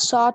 7।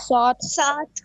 7। 7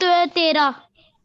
13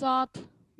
7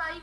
5।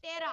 13।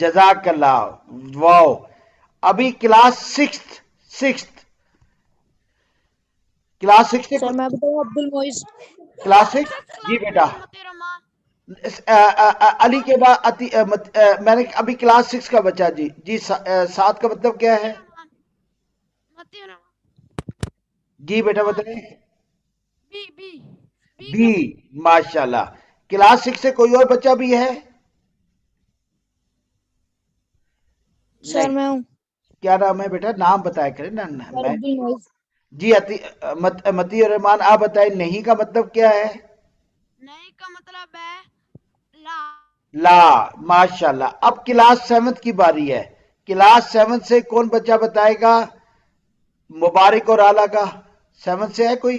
جزاک اللہ. واو. ابھی class six class six سے سر میں بتاؤں عبد المعز. Class six. جی بیٹا. متی رحمان. علی کے بعد میں نے ابھی کلاس سکس کا بچہ. جی 7 کا مطلب کیا ہے؟ متی رحمان. جی بیٹا بتائیں. بی بی بی. ماشاء اللہ. کلاس سکس سے کوئی اور بچہ بھی ہے؟ سر نہیں. میں ہوں. کیا نام ہے بیٹا؟ نام بتایا کریں نا. سر عبد المعز. جی متی الرحمان آپ بتائیں نہیں کا مطلب کیا ہے؟ نہیں کا مطلب ہے لا. لا. ماشاء اللہ. اب کلاس 7 کی باری ہے. کلاس 7 سے کون بچہ بتائے گا؟ مبارک اور اعلیٰ کا. 7 سے ہے کوئی؟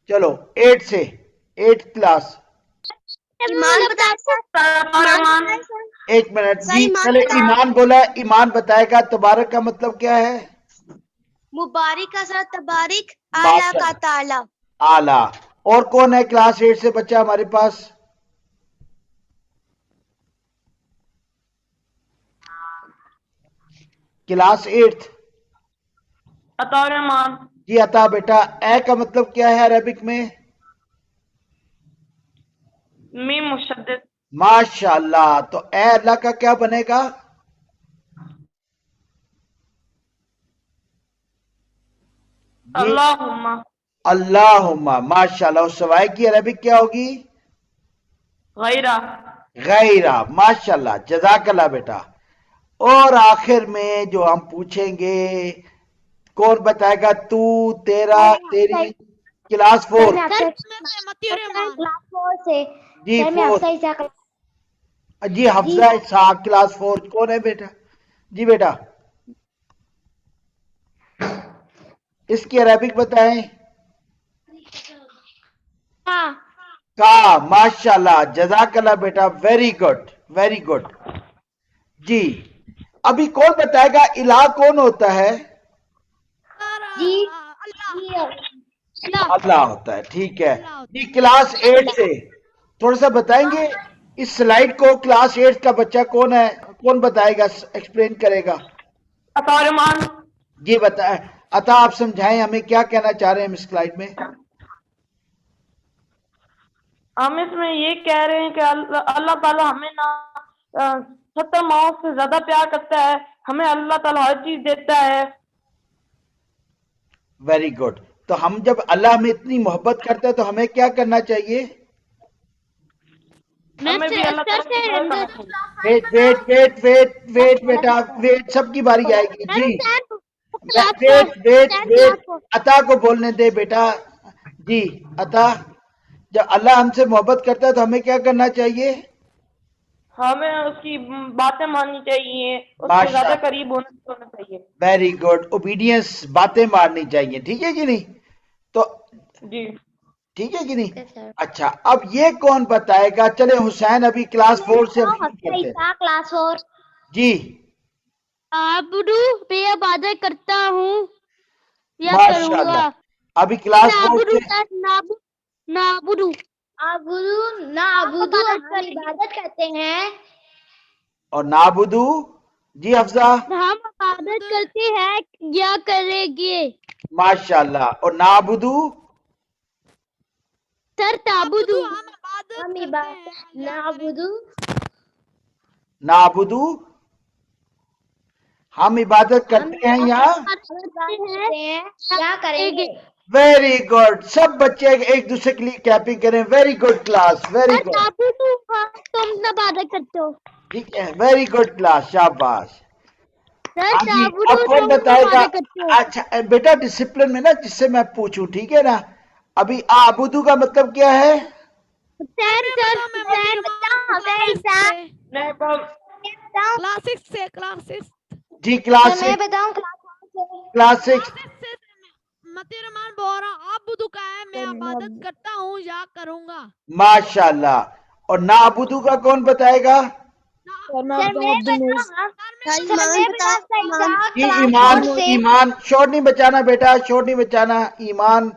چلو 8 سے. 8 کلاس. ایمان بتائے سر. ایک منٹ. سر جی ایمان چلے بتائے. ایمان بولا. ایمان بتائے گا تبارک کا مطلب کیا ہے؟ مبارک کا سر تبارک، اعلیٰ ماشاء کا اللہ. تعالیٰ. اعلیٰ. اور کون ہے کلاس 8 سے بچہ ہمارے پاس؟ کلاس 8. عطا رحمان. جی عطا بیٹا. اے کا مطلب کیا ہے عربک میں؟ میم مشدد. ماشاء اللہ. تو اے اللہ کا کیا بنے گا؟ جی اللہم. اللہم. ماشاء اللہ. اس سوائے کی عربک کیا ہوگی؟ غیرہ. غیرہ. ماشاء اللہ. جزاک اللہ بیٹا. اور آخر میں جو ہم پوچھیں گے کون بتائے گا؟ تو تیرا تیری کلاس 4. متی رحمان. کلاس 4 سے. جی سر میں 4. حفصہ اسحاق. جی حفظہ اسحاق کلاس 4. کون ہے بیٹا؟ جی بیٹا اس کی عربک بتائیں. ہاں. کا. ماشاء اللہ. جزاک اللہ بیٹا. Very good very good. جی ابھی کون بتائے گا الہ کون ہوتا ہے؟ جی. اللہ. اللہ ہوتا ہے. ٹھیک ہے. اللہ ہوتا جی کلاس 8 سے تھوڑا سا بتائیں گے اس سلائیڈ کو. کلاس 8 کا بچہ کون ہے؟ کون بتائے گا؟ ایکسپلین کرے گا. عطا رحمان. جی بتائیں. عطا آپ سمجھائیں ہمیں کیا کہنا چاہ رہے ہیں اس سلائیڈ میں. ہم اس میں یہ کہہ رہے ہیں کہ اللہ تعالیٰ ہمیں نہ 70 ماؤں سے زیادہ پیار کرتا ہے. ہمیں اللہ تعالیٰ ہر چیز دیتا ہے. Very good. تو ہم جب اللہ ہمیں اتنی محبت کرتا ہے تو ہمیں کیا کرنا چاہیے؟ ہمیں بھی اللہ تعالیٰ کی قدر کرنا چاہیے. Wait wait wait wait wait بیٹا ویٹ. سب کی باری آئے گی. جی ویٹ ویٹ ویٹ. عطا کو بولنے دے بیٹا. جی عطا جب اللہ ہم سے محبت کرتا ہے تو ہمیں کیا کرنا چاہیے؟ ہمیں اس کی باتیں ماننی چاہیے. اس کے ماشاء زیادہ قریب ہونا چاہیے. Very good. اوبیڈینس. باتیں مارنی چاہیے. ٹھیک ہے کہ نہیں؟ تو جی. ٹھیک ہے کہ نہیں؟ اچھا اب یہ کون بتائے گا؟ چلے حسین ابھی کلاس 4 سے ہم شروع کرتے ہیں. کلاس 4. جی آبدو میں عبادت کرتا ہوں یا ماشاء کروں اللہ. گا. ابھی کلاس 4 نابدو سے نابدو نابدو ہم عبادت کرتے ہیں. اور نابدو. جی حفظہ. ہم عبادت کرتے ہیں یا کریں گے. ماشاء اللہ. اور نابدو. سر تابدو. ہم عبادت کرتے ہیں. نابدو. نابدو ہم عبادت کرتے ہیں یہاں. کیا کریں گے. Very good. سب بچے ایک دوسرے کے لیے کیپنگ کریں. Very good class. Very good. تم عبادت کرتے ہو. ٹھیک ہے. Very good class. شاباش. سر ہاں جی تابدو اب کون تم بتائے گا؟ عبادت کرتے ہو. اچھا بیٹا ڈسپلن میں نا جس سے میں پوچھوں. ٹھیک ہے نا. ابھی آبدو کا مطلب کیا ہے؟ کلاس 6 سے. کلاس 6. جی کلاس 6. بتاؤں کلاس 6. متی رحمان بول رہا آپ بدو کا ہے. میں عبادت کرتا ہوں یا کروں گا. ماشاء اللہ. اور نابدو کا کون بتائے گا؟ سر میں بتاؤں عبد المعز. جی ایمان. ایمان شور نہیں بچانا بیٹا. شور نہیں بچانا. ایمان.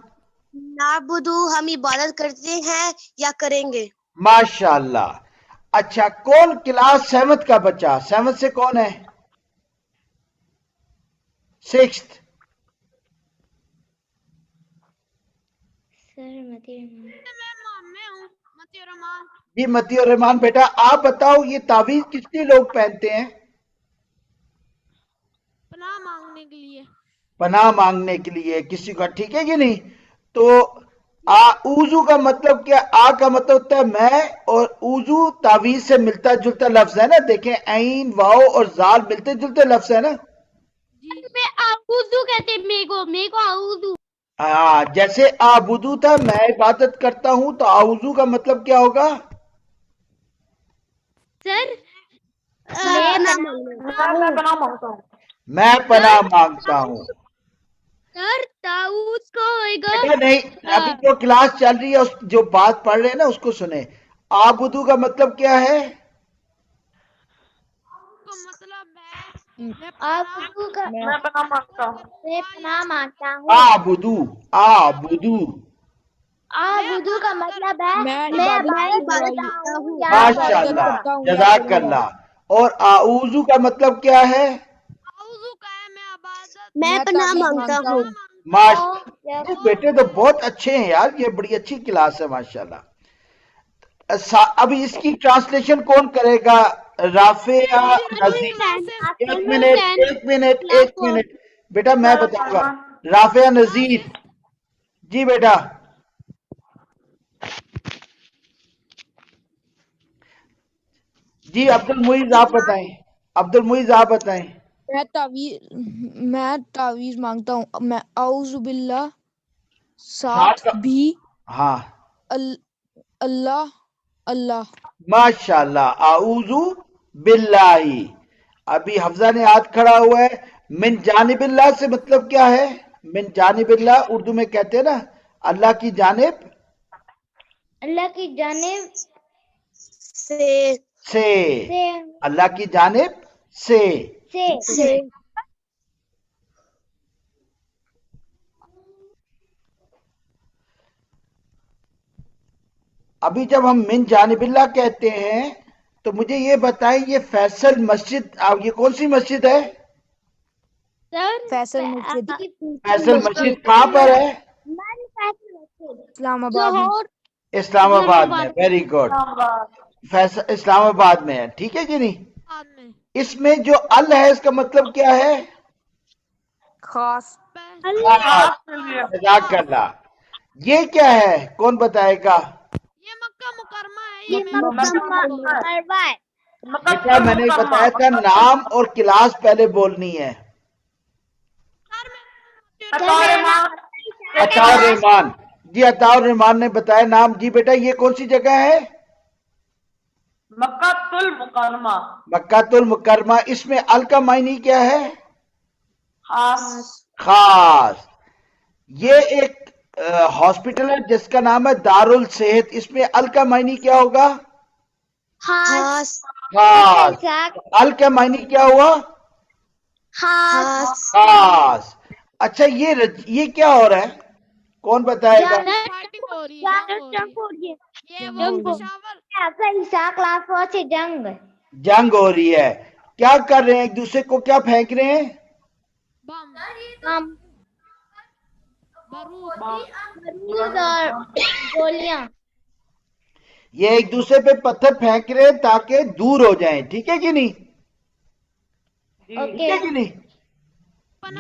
نعبدو ہم عبادت کرتے ہیں یا کریں گے. ماشاء اللہ. اچھا کون کلاس 7 کا بچہ 7 سے کون ہے 6 سر متی میں ہوں متی الرحمان. جی متی الرحمان بیٹا آپ بتاؤ یہ تعویذ کتنے لوگ پہنتے ہیں پناہ مانگنے کے لیے. پناہ مانگنے کے لیے کسی کا ٹھیک ہے کہ نہیں تو اوزو کا مطلب کیا آ کا مطلب ہوتا ہے میں اور اوزو تعویذ سے ملتا جلتا لفظ ہے نا دیکھیں عین واو اور زال ملتے جلتے لفظ ہے نا جی میں اعوذ کہتے میرے کو اعوذ ہاں جیسے آبدو تھا میں عبادت کرتا ہوں تو آوزو کا مطلب کیا ہوگا سر میں پناہ مانگتا ہوں. میں پناہ مانگتا ہوں سر تعوذ کو ہوئے گا بیٹا نہیں ابھی جو کلاس چل رہی ہے اس جو بات پڑھ رہے ہیں نا اس کو سنیں آبدو کا مطلب کیا ہے کا مطلب ہے اعوذ کا میں پناہ مانگتا ہوں. میں پناہ مانگتا ہوں آبدو آبدو اعوذ کا مطلب ہے میں میں عبادت عبادت کرتا کرتا ہوں ماشاء اللہ کرتا ہوں یا جزاک کروں گا. اللہ اور آؤزو کا مطلب کیا ہے اعوذ کا ہے میں عبادت میں پناہ تعویذ مانگتا ہوں یہ بیٹے تو بہت اچھے ہیں یار یہ بڑی اچھی کلاس ہے ماشاءاللہ ابھی اس کی ٹرانسلیشن کون کرے گا رافع یا نذیر ایک منٹ بیٹا میں بتاؤں گا رافع نذیر جی بیٹا جی عبد المعیز آپ بتائیں عبد المعیز آپ بتائیں میں تعویذ مانگتا ہوں میں اعوذ باللہ ساتھ ساتھ بھی ہاں اللہ اللہ ماشاءاللہ اعوذ باللہ ابھی حفظہ نے ہاتھ کھڑا ہوا ہے من جانب اللہ سے مطلب کیا ہے من جانب اللہ اردو میں کہتے ہیں نا اللہ کی جانب اللہ کی جانب سے سے اللہ کی جانب سے ابھی جب ہم من جانب اللہ کہتے ہیں تو مجھے یہ بتائیں یہ فیصل مسجد یہ کون سی مسجد ہے فیصل مسجد فیصل مسجد کہاں پر ہے اسلام آباد میں. اسلام آباد میں ویری گڈ اسلام آباد میں ہے ٹھیک ہے کہ نہیں بعد میں اس میں جو ال ہے اس کا مطلب کیا ہے خاص جزاک اللہ یہ کیا ہے کون بتائے گا یہ مکہ مکرمہ ہے یہ بیٹا میں نے بتایا تھا نام اور کلاس پہلے بولنی ہے عطا الرحمان جی عطا الرحمان نے بتایا نام جی بیٹا یہ کون سی جگہ ہے مکہ المکرمہ. مکہ المکرمہ اس میں ال کا معنی کیا ہے خاص. خاص یہ ایک ہاسپٹل ہے جس کا نام ہے دارالصحت اس میں ال کا معنی کیا ہوگا خاص خاص ال کا معنی کیا ہوا خاص اچھا یہ کیا ہو رہا ہے کون بتائے گا فائٹنگ ہو رہی ہے یہ وہ پشاور جنگ ہو رہی ہے کیا کر رہے ہیں ایک دوسرے کو کیا پھینک رہے ہیں بم بارود اور گولیاں یہ ایک دوسرے پہ پتھر پھینک رہے ہیں تاکہ دور ہو جائیں ٹھیک ہے کہ نہیں ٹھیک ہے کہ نہیں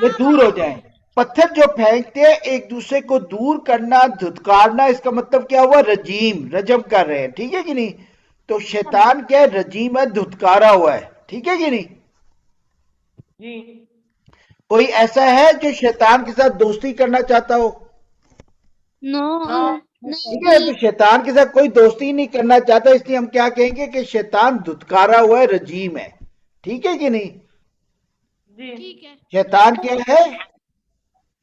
یہ دور ہو جائیں پتھر جو پھینکتے ہیں ایک دوسرے کو دور کرنا دھتکارنا اس کا مطلب کیا ہوا رجم کر رہے ہیں ٹھیک ہے کہ نہیں تو شیطان کیا ہے رجیم ہے دھتکارا ہوا ہے ٹھیک ہے کہ نہیں جی کوئی ایسا ہے جو شیطان کے ساتھ دوستی کرنا چاہتا ہو ٹھیک ہے تو شیطان کے ساتھ کوئی دوستی نہیں کرنا چاہتا اس لیے ہم کیا کہیں گے کہ شیطان دھتکارا ہوا ہے رجیم ہے ٹھیک ہے کہ نہیں جی ٹھیک ہے شیطان کیا ہے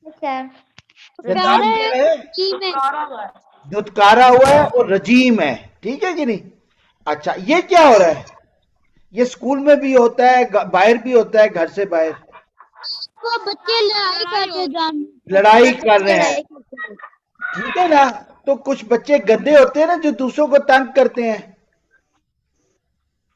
شیطان کیا ہے دھتکارا ہوا ہے اور رجیم ہے ٹھیک ہے کہ نہیں اچھا یہ کیا ہو رہا ہے یہ اسکول میں بھی ہوتا ہے باہر بھی ہوتا ہے گھر سے باہر بچے لڑائی کرتے لڑائی کر رہے ہیں ٹھیک ہے نا تو کچھ بچے گندے ہوتے ہیں نا جو دوسروں کو تنگ کرتے ہیں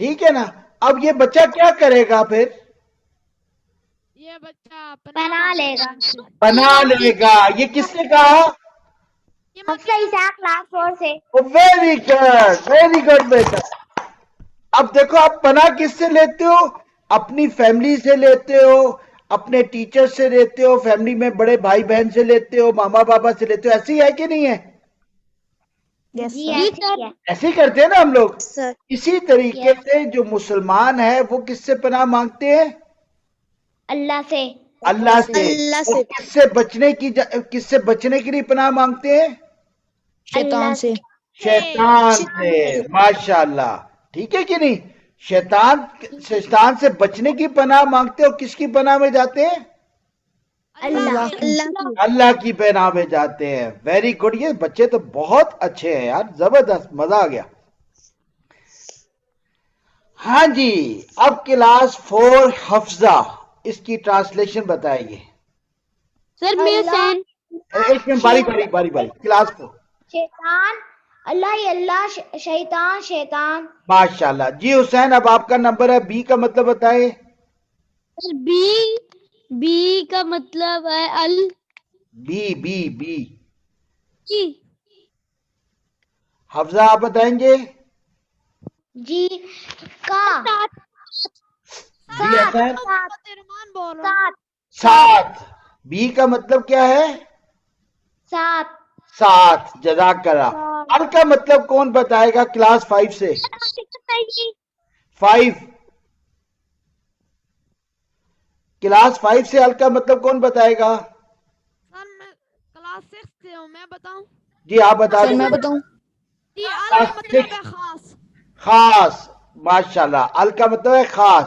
ٹھیک ہے نا. اب یہ بچہ کیا کرے گا پھر؟ یہ بچہ بنا لے گا. بنا لے گا. یہ کس نے کہا؟ یہ حفصہ عیسیٰ کلاس 4 سے. ویری گڈ، ویری گڈ بیٹا. اب دیکھو آپ پناہ کس سے لیتے ہو؟ اپنی فیملی سے لیتے ہو، اپنے ٹیچر سے لیتے ہو، فیملی میں بڑے بھائی بہن سے لیتے ہو، ماما بابا سے لیتے ہو. ایسی ہے کہ نہیں ہے؟ یس جی سر. ایسے ہی ہے. ایسے ہی کرتے ہیں نا ہم لوگ. سر اسی طریقے سے جو مسلمان ہے وہ کس سے پناہ مانگتے ہیں؟ اللہ سے. اللہ سے. اللہ اور سے. کس سے بچنے کے لیے پناہ مانگتے ہیں؟ شیطان سے. شیطان سے. ماشاء اللہ. ٹھیک ہے کہ نہیں؟ شیطان سے بچنے کی پناہ مانگتے ہو. کس کی پناہ میں جاتے ہیں؟ اللہ. اللہ کی پناہ میں جاتے ہیں. Very good. یہ بچے تو بہت اچھے ہیں یار، زبردست، مزہ آ گیا. ہاں جی، اب کلاس 4 حفظہ، اس کی ٹرانسلیشن بتائیے. سر میں حسین. ایک منٹ، باری کلاس 4. شیطان. اللہ ہی اللہ. شیطان شیطان. ماشاء اللہ. جی حسین، اب آپ کا نمبر ہے. بی کا مطلب بتائے. سر بی کا مطلب ہے ال. بی. جی حفظہ آپ بتائیں گے. جی کا. جی حسین. رحمان بول رہا ہوں. 7. بی کا مطلب کیا ہے؟ 7. 7. جزاک اللہ. ال کا مطلب کون بتائے گا کلاس 5 سے؟ 5. کلاس 5 سے ال کا مطلب کون بتائے گا؟ سر میں کلاس 6 سے ہوں، میں بتاؤں؟ جی آپ بتا سر دیں. میں بتاؤں. جی ال کا مطلب ہے خاص. خاص. ماشاء اللہ. ال کا مطلب ہے خاص.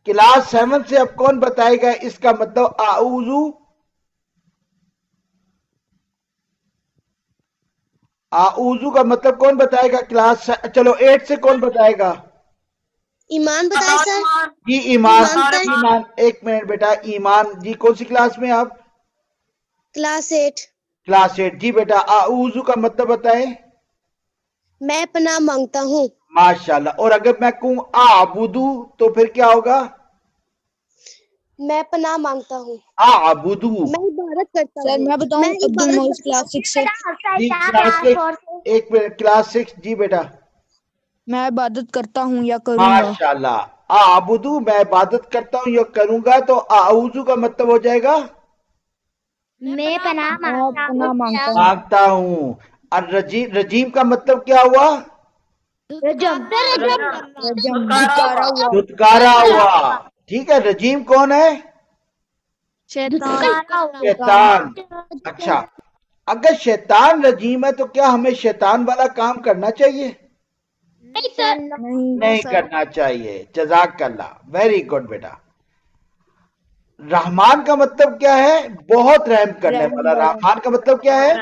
کلاس 7 سے اب کون بتائے گا اس کا مطلب اعوذ؟ اعوذ کا مطلب کون بتائے گا کلاس چلو 8 سے کون بتائے گا؟ ایمان بتائے سر. جی ایمان. ایمان. ایمان. ایک منٹ بیٹا. ایمان جی کون سی کلاس میں آپ؟ کلاس 8. کلاس 8. جی بیٹا اعوذ کا مطلب بتائیں. میں پناہ مانگتا ہوں. ماشاء اللہ. اور اگر میں کہوں اعبدو تو پھر کیا ہوگا؟ میں پناہ مانگتا ہوں. اعبدو. میں عبادت کرتا سر ہوں. میں بتاؤں. عبد المعیز کلاس 6 سے. جی کلاس 6. ایک منٹ. کلاس 6. جی بیٹا. میں عبادت کرتا ہوں یا کروں گا. ماشاء اللہ. اعبدو میں عبادت کرتا ہوں یا کروں گا، تو اعوذ کا مطلب ہو جائے گا میں پناہ میں مانگتا پناہ مانگتا ہوں. مانگتا ہوں. اور رجیم کا مطلب کیا ہوا؟ رجم. رجم دھتکارا ہوا. دھتکارا ہوا. ٹھیک ہے. رجیم کون ہے؟ شیطان. شیطان. اچھا، اگر شیطان رجیم ہے تو کیا ہمیں شیطان والا کام کرنا چاہیے؟ نہیں سر. نہیں کرنا چاہیے. جزاک اللہ. ویری گڈ بیٹا. رحمان کا مطلب کیا ہے؟ بہت رحم کرنے والا. رحمان کا مطلب کیا ہے؟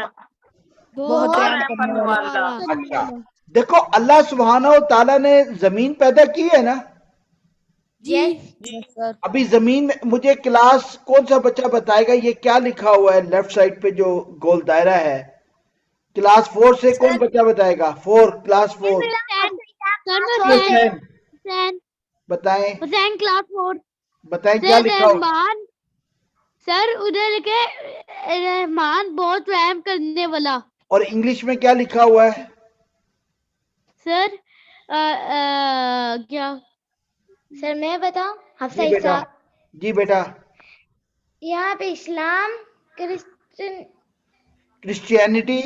بہت رحم کرنے والا. اچھا، دیکھو اللہ سبحانہ و تعالیٰ نے زمین پیدا کی ہے نا. یس سر. ابھی زمین میں مجھے کلاس کون سا بچہ بتائے گا یہ کیا لکھا ہوا ہے لیفٹ سائڈ پہ جو گول دائرہ ہے؟ کلاس 4 سے کون بچہ بتائے گا؟ 4. کلاس 4. سر میں حسین حسین. بتائیں. حسین کلاس 4. بتائیں کیا سر لکھا ہوا؟ رحمان. سر ادھر لکھے رحمان بہت رحم کرنے والا. اور انگلش میں کیا لکھا ہوا ہے؟ سر کیا؟ سر میں بتاؤں. حفصہ جی بیٹا. عیسیٰ. جی بیٹا. یہاں پہ اسلام کرسچن. کرسچینٹی.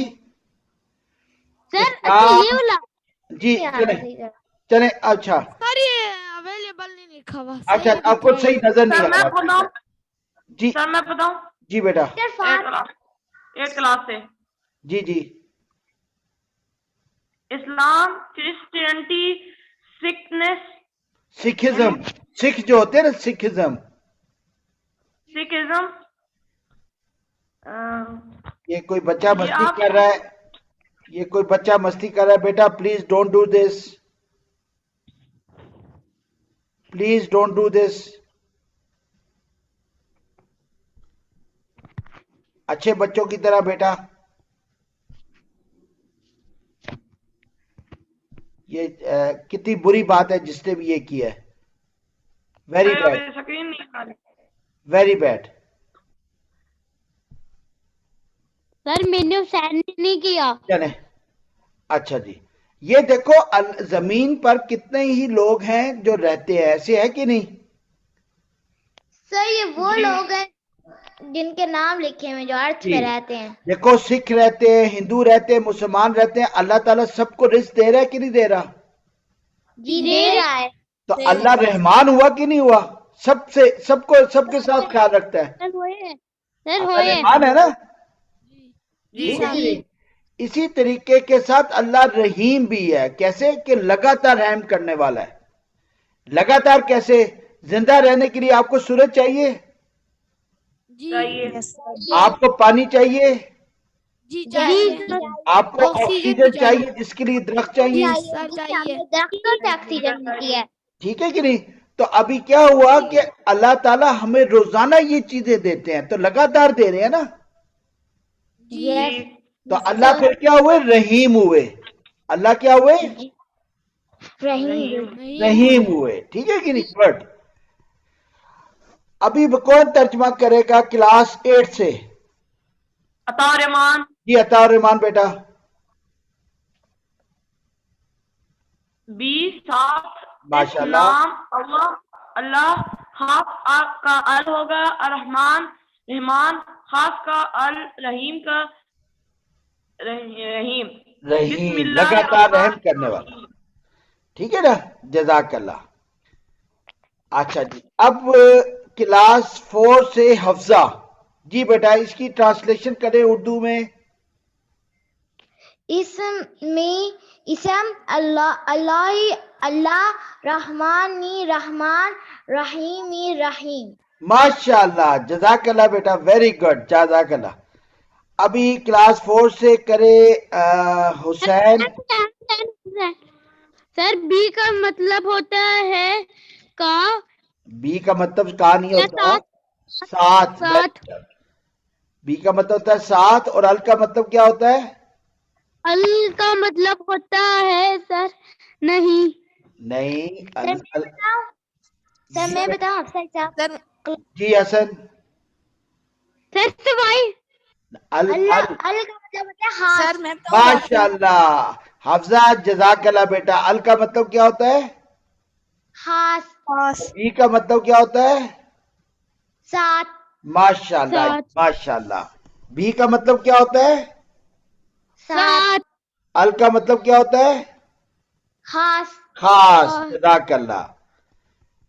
سر اچھا یہ والا. جی چلیں. اچھا سر یہ اویلیبل نہیں لکھا ہوا. اچھا، آپ کو صحیح نظر نہیں سر میں آ رہا. بتاؤں. جی سر میں بتاؤں. جی بیٹا. 8 کلاس سے. جی جی. اسلام، کرسچینٹی، سکھنس، سکھزم. سکھ جو ہوتے ہیں نا، سکھزم. سکھزم. یہ کوئی بچہ مستی آپ کر رہا ہے. یہ کوئی بچہ مستی کر رہا ہے. بیٹا please don't do this. Please don't do this. اچھے بچوں کی طرح بیٹا. یہ کتنی بری بات ہے جس نے بھی یہ کیا ہے. ویری بیڈ, سکرین نہیں آ رہی. Very bad. سر میں نے حسین نے نہیں کیا. چلیں اچھا جی, یہ دیکھو زمین پر کتنے ہی لوگ ہیں جو رہتے ہیں, ایسے ہے کہ نہیں؟ سر یہ وہ لوگ ہیں جن کے نام لکھے ہوئے جو ارتھ جی. پہ رہتے ہیں. دیکھو سکھ رہتے ہیں, ہندو رہتے ہیں, مسلمان رہتے ہیں. اللہ تعالیٰ سب کو رزق دے رہا ہے کہ نہیں دے رہا؟ جی دے رہا ہے. تو اللہ رحمان ہوا کہ نہیں ہوا؟ سب کے ساتھ خیال رکھتا ہے. سر ہوئے, سر اللہ ہوئے. رحمان ہے نا. جی ٹھیک ہے کہ نہیں؟ اسی طریقے کے ساتھ اللہ رحیم بھی ہے. کیسے کہ لگاتار رحم کرنے والا ہے. لگاتار کیسے؟ زندہ رہنے کے لیے آپ کو سورج چاہیے, چاہیے. آپ کو پانی چاہیے, جی جی چاہیے. سر. آپ کو آکسیجن آکسیجن بھی چاہیے جس کے لیے درخت چاہیے. سر چاہیے. درختوں سے آکسیجن ملتی ہے. ٹھیک ہے کہ نہیں؟ تو ابھی کیا ہوا کہ اللہ تعالیٰ ہمیں روزانہ یہ چیزیں دیتے ہیں, تو لگاتار دے رہے ہیں نا. یس. تو اللہ پھر کیا ہوئے؟ رحیم ہوئے. اللہ کیا ہوئے؟ رحیم. رحیم ہوئے. ٹھیک ہے کہ نہیں؟ بٹ ابھی کون ترجمہ کرے گا کلاس 8 سے؟ عطا رحمان. جی عطا الرحمان بیٹا. 20 ماشاءاللہ. نام اللہ خاص کا ال ہوگا الرحمن رحمان, خاص کا الرحیم کا رحیم. بسم رحیم اللہ لگاتار رحم الرحمن کرنے والا. ٹھیک ہے نا؟ جزاک اللہ. اچھا جی, اب کلاس 4 سے حفظہ. جی بیٹا اس کی ٹرانسلیشن کریں اردو میں. اسم اللہ رحمانی رحمان رحیمی رحیم. ماشاءاللہ, جزاک اللہ بیٹا, ویری گڈ, جزاک اللہ. ابھی کلاس 4 سے کرے حسین. سر بی کا مطلب ہوتا ہے کا. بی کا مطلب کا نہیں ہوتا, ساتھ. ساتھ. بی کا مطلب ہوتا ہے ساتھ, اور ال کا مطلب کیا ہوتا ہے؟ ال کا مطلب ہوتا ہے سر نہیں. نہیں. سر میں بتاؤں افسر صاحب. جی حسن. سر سوائی. ال اللہ ال کا مطلب ہوتا ہے ہاتھ. سر میں تو ماشاءاللہ حفظہ, جزاک اللہ بیٹا. ال کا مطلب کیا ہوتا ہے؟ ہاتھ. بی کا مطلب کیا ہوتا ہے؟ ساتھ. ماشاءاللہ ساتھ. ماشاءاللہ. بی کا مطلب کیا ہوتا ہے؟ ساتھ. ال کا مطلب کیا ہوتا ہے؟ خاص. خاص. جزاک اللہ,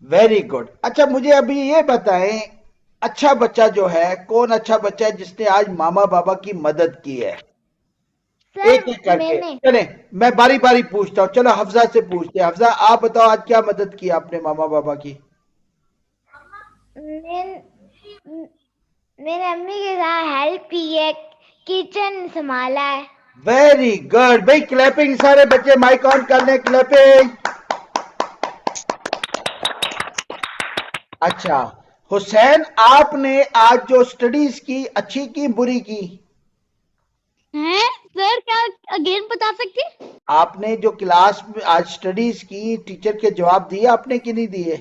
ویری گڈ. اچھا مجھے ابھی یہ بتائیں, اچھا بچہ جو ہے, کون اچھا بچہ ہے جس نے آج ماما بابا کی مدد کی ہے؟ ایک ایک کر میں کے. نے چلیں میں باری باری پوچھتا ہوں. چلو حفظہ سے پوچھتے ہیں. حفظہ آپ بتاؤ آج کیا مدد کی آپ نے ماما بابا کی؟ میرے امی کے ساتھ ہیلپ کی ہے, کچن سنبھالا ہے. ویری گڈ بھائی, کلیپنگ. سارے بچے مائک آن کر لیں, کلیپنگ. اچھا حسین, آپ نے آج جو سٹڈیز کی اچھی کی بری کی؟ ہیں سر کیا اگین بتا سکتے؟ آپ نے جو کلاس میں آج سٹڈیز کی, ٹیچر کے جواب دیے آپ نے کہ نہیں دیے؟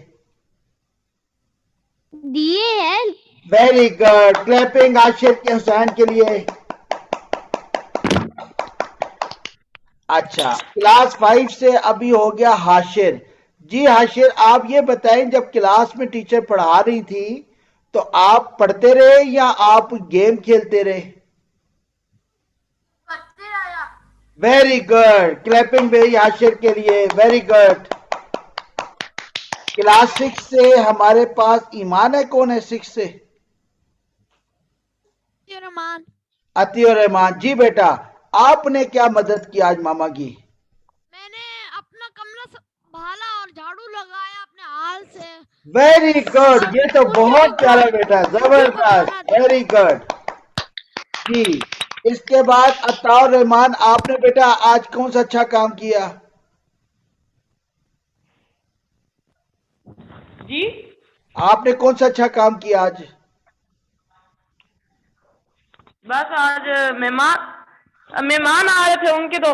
دیے ہیں. ویری گڈ, کلیپنگ عاشر کے حسین کے لیے. اچھا کلاس 5 سے ابھی ہو گیا حاشر. جی حاشر, آپ یہ بتائیں جب کلاس میں ٹیچر پڑھا رہی تھی تو آپ پڑھتے رہے یا آپ گیم کھیلتے رہے؟ ویری گڈ, کلیپنگ بھی حاشر کے لیے. Very good. کلاس 6 سے ہمارے پاس ایمان ہے. کون ہے 6 سے؟ رحمان. عطی الرحمان. جی بیٹا, آپ نے کیا مدد کی آج ماما کی؟ میں نے اپنا کمرہ سنبھالا اور جھاڑو لگایا اپنے ہاتھ سے. ویری گڈ, یہ تو بہت پیارا بیٹا, زبردست. Very good. جی اس کے بعد عطا الرحمان, آپ نے بیٹا آج کون سا اچھا کام کیا؟ جی آپ نے کون سا اچھا کام کیا آج؟ بس آج مہمان آ رہے تھے ان کے تو